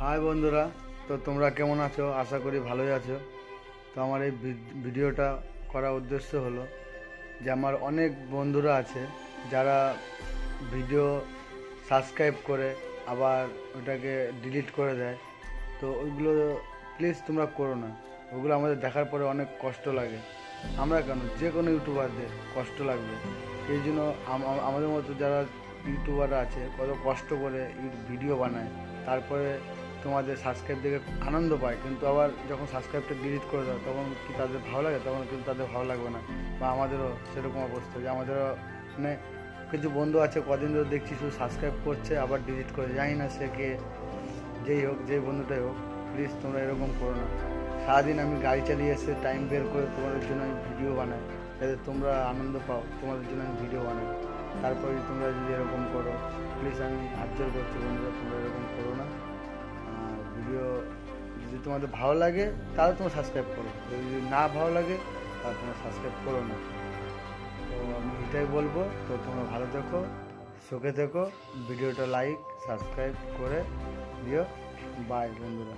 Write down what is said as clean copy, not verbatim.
High বন্ধুরা, তো তোমরা কেমন আছো? আশা করি ভালোই আছো। তো আমার এই ভিডিওটা করার উদ্দেশ্য হলো যে আমার অনেক বন্ধুরা আছে যারা ভিডিও সাবস্ক্রাইব করে আবার ওটাকে ডিলিট করে দেয়। তো ওইগুলো প্লিজ তোমরা করো না। ওগুলো আমাদের দেখার পরে অনেক কষ্ট লাগে। আমরা কেন, যে কোনো ইউটিউবারদের কষ্ট লাগবে। এই জন্য আমাদের মতো যারা ইউটিউবাররা আছে কত কষ্ট করে ভিডিও বানায়, তারপরে তোমাদের সাবস্ক্রাইব দেখে আনন্দ পায়, কিন্তু আবার যখন সাবস্ক্রাইবটা ডিলিট করে দাও তখন কি তাদের ভালো লাগে? তখন কিন্তু তাদের ভালো লাগবে না। বা আমাদেরও সেরকম অবস্থা যে আমাদেরও মানে কিছু বন্ধু আছে কদিন ধরে দেখছি শুধু সাবস্ক্রাইব করছে আবার ডিলিট করে, জানি না সে কে, যেই হোক, যেই বন্ধুটাই হোক, প্লিজ তোমরা এরকম করো না। সারাদিন আমি গাড়ি চালিয়ে এসে টাইম বের করে তোমাদের জন্য আমি ভিডিও বানাই, যাতে তোমরা আনন্দ পাও, তোমাদের জন্য আমি ভিডিও বানাই। তারপরে তোমরা যদি এরকম করো, প্লিজ আমি হাত জোর করছি বন্ধুরা, তোমরা এরকম করো না। ভিডিও যদি তোমাদের ভালো লাগে তাহলে তোমরা সাবস্ক্রাইব করো, যদি না ভালো লাগে তাহলে তোমরা সাবস্ক্রাইব করো না। তো আমি এটাই বলবো। তো তোমরা ভালো থেকো, সুখে থেকো, ভিডিওটা লাইক সাবস্ক্রাইব করে দিও। বাই বন্ধুরা।